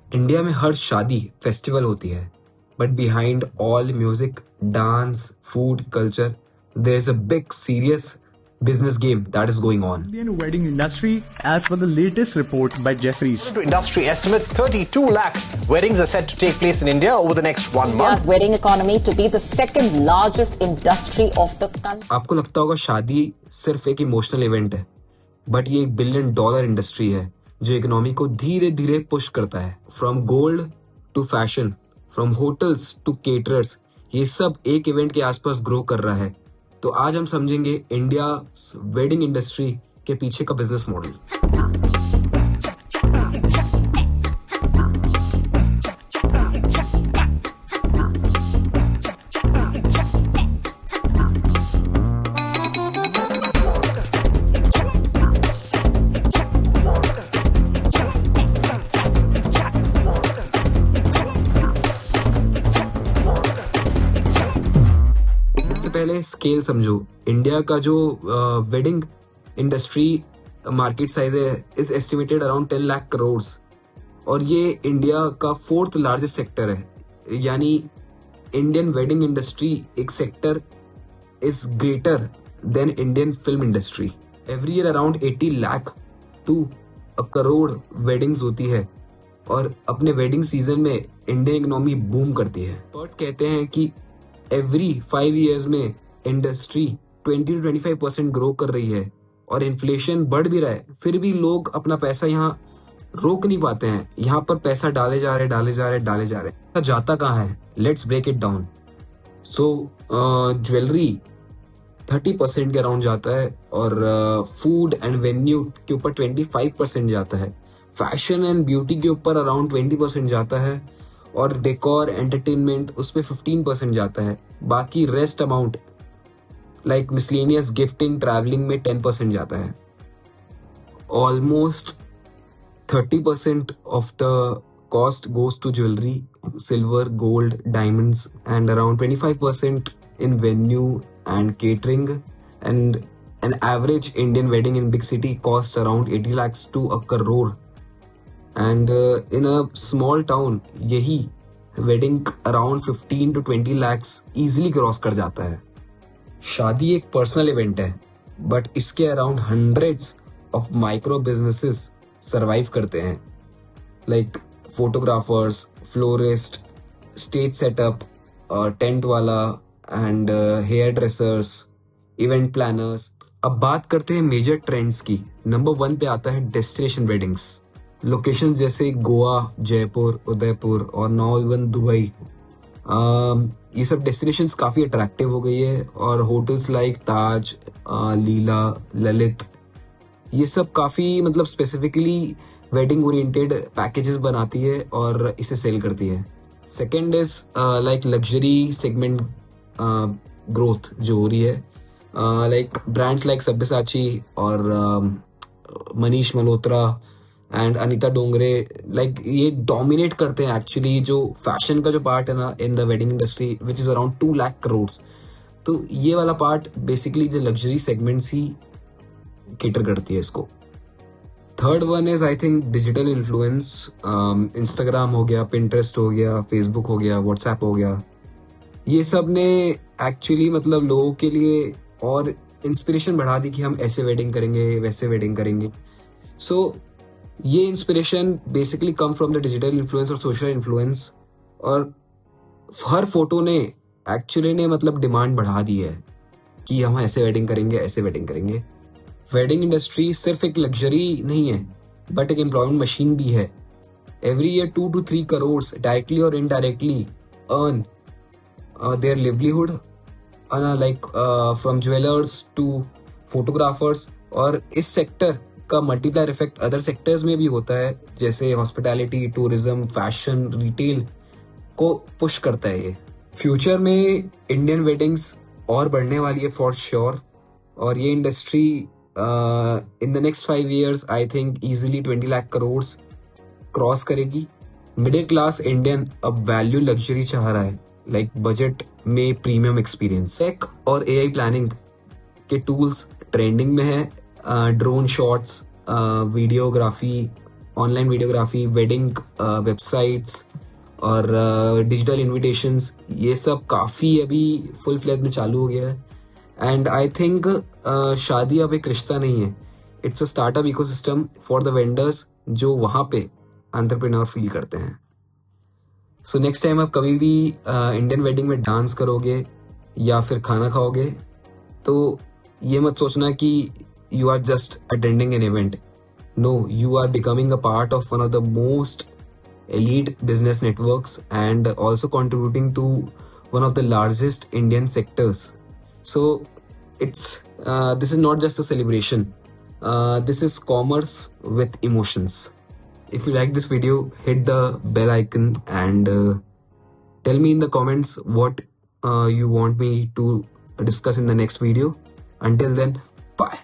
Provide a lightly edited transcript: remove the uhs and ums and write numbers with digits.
India में हर शादी festival होती है, but behind all music, dance, food, culture, there is a big serious business game that is going on. Indian wedding industry, as per the latest report by Jefferies. Industry estimates 32 lakh weddings are set to take place in India over the next 1 month. Wedding economy to be the second largest industry of the country. आपको लगता होगा शादी सिर्फ एक emotional event है, but ये $1 billion industry है जो इकोनॉमी को धीरे धीरे पुश करता है. From gold to fashion, from hotels to caterers, ये सब एक इवेंट के आसपास ग्रो कर रहा है. तो आज हम समझेंगे इंडिया वेडिंग इंडस्ट्री के पीछे का बिजनेस मॉडल. पहले स्केल समझो. इंडिया का जो वेडिंग इंडस्ट्री मार्केट साइज है is estimated around 10 lakh crore, और ये इंडिया का 4th लार्जेस्ट सेक्टर है. यानी इंडियन वेडिंग इंडस्ट्री एक sector is greater than Indian film industry. Every year around 80 lakh to crore weddings होती है, और अपने वेडिंग सीजन में इंडियन इकोनॉमी बूम करती है. एक्सपर्ट कहते हैं कि एवरी 5 years में इंडस्ट्री 20 to 25% ग्रो कर रही है, और इन्फ्लेशन बढ़ भी रहा है, फिर भी लोग अपना पैसा यहाँ रोक नहीं पाते हैं. यहाँ पर पैसा डाले जा रहे. जाता कहाँ है? Let's break it down. So jewellery 30% के अराउंड जाता है, और फूड एंड वेन्यू के ऊपर 25% जाता है. फैशन एंड ब्यूटी के ऊपर अराउंड 20% जाता है, और डेकोर एंटरटेनमेंट उस पे 15% जाता है. बाकी rest amount like miscellaneous, gifting, travelling में 10% जाता है. Almost 30% of the cost goes to jewellery, silver, gold, diamonds, and around 25% in venue and catering. And an average Indian wedding in big city cost around 80 lakhs to a crore. And in a small town यही wedding around 15 to 20 lakhs easily cross कर जाता है. शादी एक personal event है, but इसके around hundreds of micro businesses survive करते हैं, like photographers, florist, stage setup, tent वाला, and hairdressers, event planners. अब बात करते हैं मेजर ट्रेंड्स की. नंबर 1 पे आता है डेस्टिनेशन वेडिंग्स. लोकेशंस जैसे गोवा, जयपुर, उदयपुर और नाउ इवन दुबई, ये सब डेस्टिनेशंस काफी अट्रैक्टिव हो गई है. और होटल्स लाइक ताज, लीला, ललित, ये सब काफी मतलब स्पेसिफिकली वेडिंग ओरिएंटेड पैकेजेस बनाती है और इसे सेल करती है. Second is like luxury segment growth जो हो रही है, लाइक ब्रांड्स लाइक सब्यसाची और मनीष मल्होत्रा एंड अनीता डोंगरे, लाइक ये डोमिनेट करते हैं एक्चुअली जो फैशन का जो पार्ट है ना in the wedding industry, which is around 2 lakh crore. तो ये वाला पार्ट बेसिकली जो लग्जरी सेगमेंट्स ही केटर करती है इसको. Third one is I think digital influence. Instagram हो गया, पिंटरेस्ट हो गया, फेसबुक हो गया, व्हाट्सएप हो गया, ये सब ने एक्चुअली मतलब लोगों के लिए और इंस्पिरेशन बढ़ा दी कि हम ऐसे वेडिंग करेंगे, वैसे वेडिंग करेंगे. सो ये inspiration basically come from the digital influence और सोशल इन्फ्लुएंस, और हर फोटो ने एक्चुअली ने मतलब डिमांड बढ़ा दी है कि हम ऐसे वेडिंग करेंगे, ऐसे वेडिंग करेंगे. वेडिंग इंडस्ट्री सिर्फ एक लग्जरी नहीं है, बट एक एम्प्लॉयमेंट मशीन भी है. Every year 2 to 3 crore directly और indirectly earn their livelihood, like from jewellers to photographers. और इस सेक्टर का मल्टीप्लायर इफेक्ट अदर सेक्टर्स में भी होता है, जैसे हॉस्पिटैलिटी, टूरिज्म, फैशन, रिटेल को पुश करता है ये. फ्यूचर में इंडियन वेडिंग्स और बढ़ने वाली है फॉर श्योर, और ये industry in the next 5 years I think easily 20 lakh crore cross करेगी. मिडिल क्लास इंडियन अब वैल्यू लग्जरी चाह रहा है, लाइक बजट में प्रीमियम एक्सपीरियंस. टेक और एआई प्लानिंग के टूल्स ट्रेंडिंग में है. Drone shots, videography, online videography, wedding websites और डिजिटल इनविटेशंस, ये सब काफ़ी अभी फुल फ्लेज में चालू हो गया है. एंड आई थिंक शादी अब एक रिश्ता नहीं है, it's a startup ecosystem for the vendors जो वहाँ पे एंटरप्रेन्योर फील करते हैं. सो नेक्स्ट टाइम आप कभी भी इंडियन वेडिंग में डांस करोगे या फिर खाना खाओगे तो ये मत सोचना कि you are just attending an event. No, you are becoming a part of one of the most elite business networks and also contributing to one of the largest Indian sectors. So this is not just a celebration. This is commerce with emotions. If you like this video, hit the bell icon and tell me in the comments what you want me to discuss in the next video. Until then, bye.